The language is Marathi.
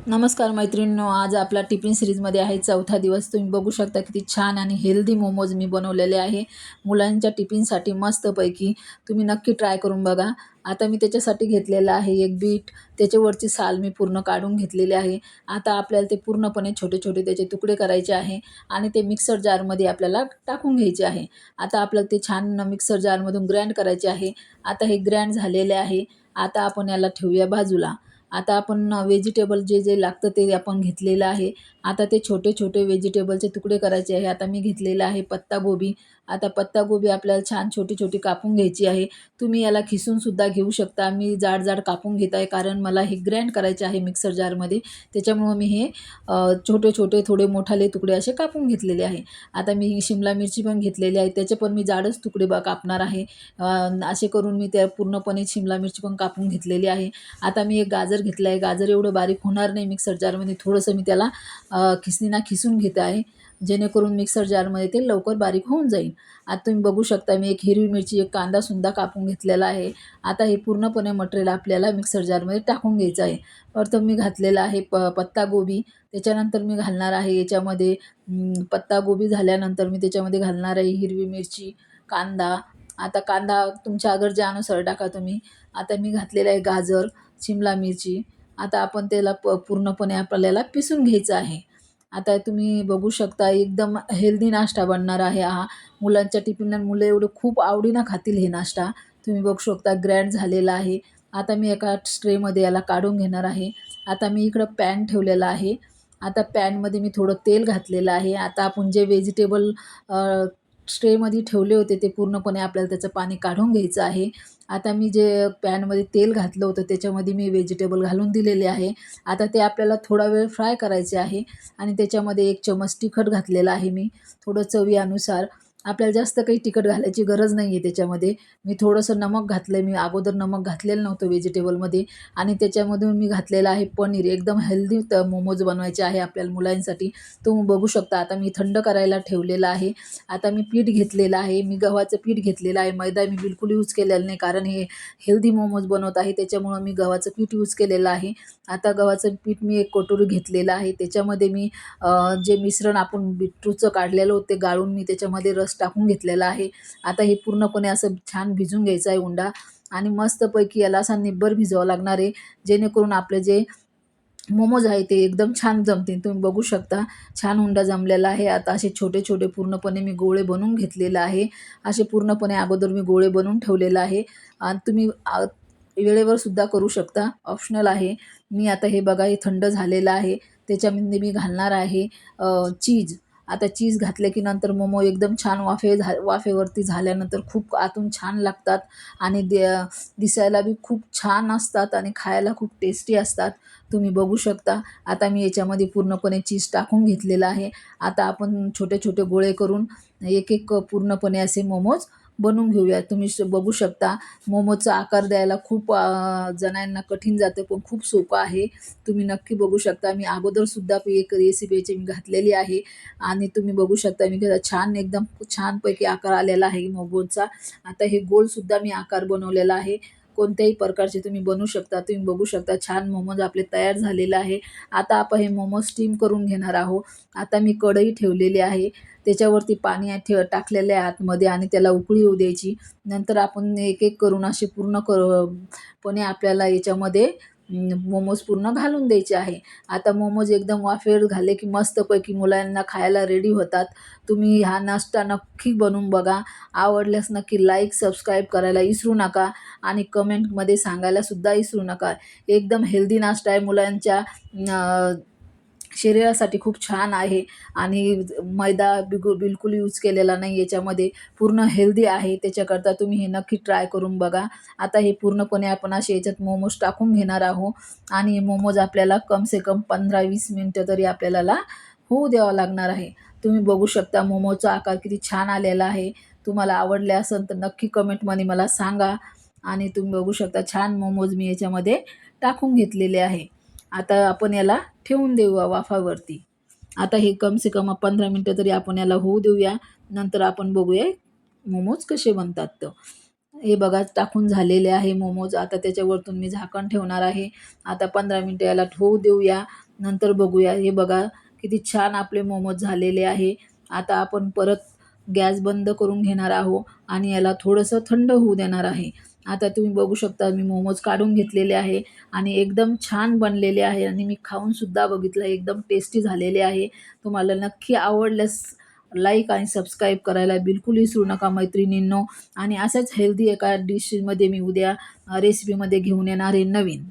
नमस्कार मैत्रिणींनो, आज आपला टिफिन सीरीजमध्ये आहे चौथा दिवस। तुम्ही बघू शकता किती छान आणि हेल्दी मोमोज मी बनवलेले आहे मुलांच्या टिफिनसाठी मस्तपैकी। तुम्ही नक्की ट्राय करून बघा। आता मी त्याच्यासाठी घेतलेलं आहे एक बीट, त्याच्यावरची साल मी पूर्ण काढून घेतलेली आहे। आता आपल्याला ते पूर्णपणे छोटे छोटे त्याचे तुकडे करायचे आहे आणि ते मिक्सर जारमध्ये आपल्याला टाकून घ्यायचे आहे। आता आपल्याला ते छान मिक्सर जारमधून ग्राइंड करायचे आहे। आता हे ग्राइंड झालेले आहे। आता आपण याला ठेवूया बाजूला। आता आपण व्हेजिटेबल जे जे लागतं ते आपण घेतलेलं आहे। आता ते छोटे छोटे व्हेजिटेबलचे तुकडे करायचे आहे। आता मी घेतलेला आहे पत्तागोबी। आता पत्तागोबी आपल्याला छान छोटी छोटी कापून घ्यायची आहे। तुम्ही याला खिसून सुद्धा घेऊ शकता। मी जाड जाड कापून घेत आहे कारण मला हे ग्राइंड करायचे आहे मिक्सर जारमध्ये, त्याच्यामुळं मी हे छोटे छोटे थोडे मोठाले तुकडे असे कापून घेतलेले आहे। आता मी ही शिमला मिरची पण घेतलेली आहे, त्याचे पण मी जाडच तुकडे कापणार आहे। असे करून मी त्या पूर्णपणे शिमला मिरची पण कापून घेतलेली आहे। आता मी एक गाजर घेतलं आहे। गाजर एवढं बारीक होणार नाही मिक्सर जारमध्ये, थोडंसं मी त्याला खिसणीनं खिसून घेत आहे, जेणेकरून मिक्सर जारमध्ये ते लवकर बारीक होऊन जाईल। आता तुम्ही बघू शकता मी एक हिरवी मिरची, एक कांदासुद्धा कापून घेतलेला आहे। आता हे पूर्णपणे मटेरियल आपल्याला मिक्सर जारमध्ये टाकून घ्यायचं आहे। प्रथम मी घातलेला आहे पत्तागोबी, त्याच्यानंतर मी घालणार आहे याच्यामध्ये पत्तागोबी झाल्यानंतर मी त्याच्यामध्ये घालणार आहे हिरवी मिरची, कांदा। आता कांदा तुमच्या गरजेनुसार टाका तुम्ही। आता मी घातलेलं आहे गाजर, शिमला मिरची। आता आपण त्याला पूर्णपणे आपल्याला पिसून घ्यायचं आहे। आता तुम्ही बघू शकता एकदम हेल्दी नाश्ता बनणार आहे हा। मुलांच्या टिफिनला मुलं एवढं खूप आवडीनं खातील हे नाश्ता। तुम्ही बघू शकता ग्रँड झालेला आहे। आता मी एका ट्रेमध्ये याला काढून घेणार आहे। आता मी इकडं पॅन ठेवलेला आहे। आता पॅनमध्ये मी थोडं तेल घातलेलं आहे। आता आपण जे व्हेजिटेबल ट्रेमध्ये ठेवले होते ते पूर्णपणे आपल्याला त्याचं पाणी काढून घ्यायचं आहे। आता मी जे पॅनमध्ये तेल घातलं होतं त्याच्यामध्ये मी व्हेजिटेबल घालून दिलेले आहे। आता ते आपल्याला थोडा वेळ फ्राय करायचे आहे आणि त्याच्यामध्ये 1 चमच तिखट घातलेलं आहे मी, थोडं चवीनुसार। आपल्याला जास्त काही तिखट घालायची गरज नाही आहे त्याच्यामध्ये। मी थोडंसं नमक घातलं आहे, मी अगोदर नमक घातलेलं नव्हतं व्हेजिटेबलमध्ये। आणि त्याच्यामधून मी घातलेलं आहे पनीर। एकदम हेल्दी मोमोज बनवायचे आहे आपल्याला मुलांसाठी। तुम्ही बघू शकता आता मी थंड करायला ठेवलेलं आहे। आता मी पीठ घेतलेलं आहे, मी गव्हाचं पीठ घेतलेलं आहे। मैदा मी बिलकुल यूज केलेलं नाही कारण हे हेल्दी मोमोज बनवत आहे, त्याच्यामुळं मी गव्हाचं पीठ यूज केलेलं आहे। आता गव्हाचं पीठ मी 1 कटोरी घेतलेलं आहे। त्याच्यामध्ये मी जे मिश्रण आपण बीटरूटचं काढलेलं होतं ते गाळून मी त्याच्यामध्ये रस टाकून घेतलेला आहे। आता हे पूर्णपणे असं छान भिजून घ्यायचं आहे उंडा आणि मस्तपैकी याला असा निब्बर भिजवावं लागणार आहे, जेणेकरून आपले जे मोमोज आहे ते एकदम छान जमतील। तुम्ही बघू शकता छान उंडा जमलेला आहे। आता असे छोटे छोटे पूर्णपणे मी गोळे बनवून घेतलेले आहे। असे पूर्णपणे अगोदर मी गोळे बनवून ठेवलेले आहे आणि तुम्ही वेळेवर सुद्धा करू शकता, ऑप्शनल आहे। मी आता हे बघा हे थंड झालेलं आहे, त्याच्यामध्ये मी घालणार आहे चीज। आता चीज घातले की नंतर मोमो एकदम छान वाफेवरती झाल्यानंतर खूप आतून छान लागतात आणि दिसायला बी खूप छान असतात आणि खायला खूप टेस्टी असतात। तुम्ही बघू शकता आता मी याच्यामध्ये पूर्णपणे चीज टाकून घेतलेलं आहे। आता आपण छोटे छोटे गोळे करून एक एक पूर्णपणे असे मोमोज बनवून घेऊया। तुम्ही बघू शकता मोमोजचा आकार द्यायला खूप जणांना कठीण जातं, पण खूप सोपं आहे। तुम्ही नक्की बघू शकता। मी अगोदरसुद्धा एक रेसिपी याची मी घातलेली आहे आणि तुम्ही बघू शकता मी छान एकदम छानपैकी आकार आलेला आहे मोमोजचा। आता हे गोलसुद्धा मी आकार बनवलेला आहे। कोणत्याही प्रकारचे तुम्ही बनवू शकता। तुम्ही बघू शकता छान मोमोज आपले तयार झालेले आहे। आता आपण हे मोमोज स्टीम करून घेणार आहोत। आता मी कढई ठेवलेली आहे, त्याच्यावरती पाणी टाकलेलं आहे आतमध्ये आणि त्याला उकळी येऊ द्यायची। नंतर आपण एक एक करून असे पूर्ण पणे आपल्याला याच्यामध्ये मोमोज पूर्ण घालून द्यायचे आहे। आता मोमोज एकदम वाफेवर घाले की मस्तपैकी मुलांना खायला रेडी होतात। तुम्ही हा नाश्ता नक्की बनवून बघा। आवडल्यास नक्की लाईक, सबस्क्राईब करायला विसरू नका आणि कमेंटमध्ये सांगायला सुद्धा विसरू नका। एकदम हेल्दी नाश्ता आहे, मुलांच्या शरीरासाठी खूप छान आहे आणि मैदा बिलकुल यूज केलेला नाही याच्यामध्ये, पूर्ण हेल्दी आहे। त्याच्याकरता तुम्ही हे नक्की ट्राय करून बघा। आता हे पूर्णपणे आपण असे याच्यात मोमोज टाकून घेणार आहोत आणि मोमोज आपल्याला कम से कम 15-20 मिनिटं तरी आपल्याला होऊ द्यावं लागणार आहे। तुम्ही बघू शकता मोमोजचा आकार किती छान आलेला आहे। तुम्हाला आवडले असेल तर नक्की कमेंटमध्ये मला सांगा आणि तुम्ही बघू शकता छान मोमोज मी याच्यामध्ये टाकून घेतलेले आहे। आता आपण याला ठेवून देऊ वाफावरती। आता हे कम से कम 15 मिनिटं तरी आपण याला होऊ देऊया, नंतर आपण बघूया मोमोज कसे बनतात तर। हे बघा टाकून झालेले आहे मोमोज। आता त्याच्यावरतून मी झाकण ठेवणार आहे। आता 15 मिनिटं याला होऊ देऊया। नंतर बघूया. हे बघा किती छान आपले मोमोज झालेले आहे. आता आपण परत गॅस बंद करून घेणार आहोत आणि याला थोडंसं थंड होऊ देणार आहे. आता तुम्ही बघू शकता मी मोमोज काढून घेतलेले आहे आणि एकदम छान बनलेले आहे आणि मी खाऊन सुद्धा बघितलं, एकदम टेस्टी झालेले आहे. तुम्हाला नक्की आवडल्यास लाईक आणि सबस्क्राईब करायला बिलकुल विसरू नका मैत्रिणींनो. आणि अशाच हेल्दी एका डिशमध्ये मी उद्या रेसिपीमध्ये घेऊन येणार आहे नवीन.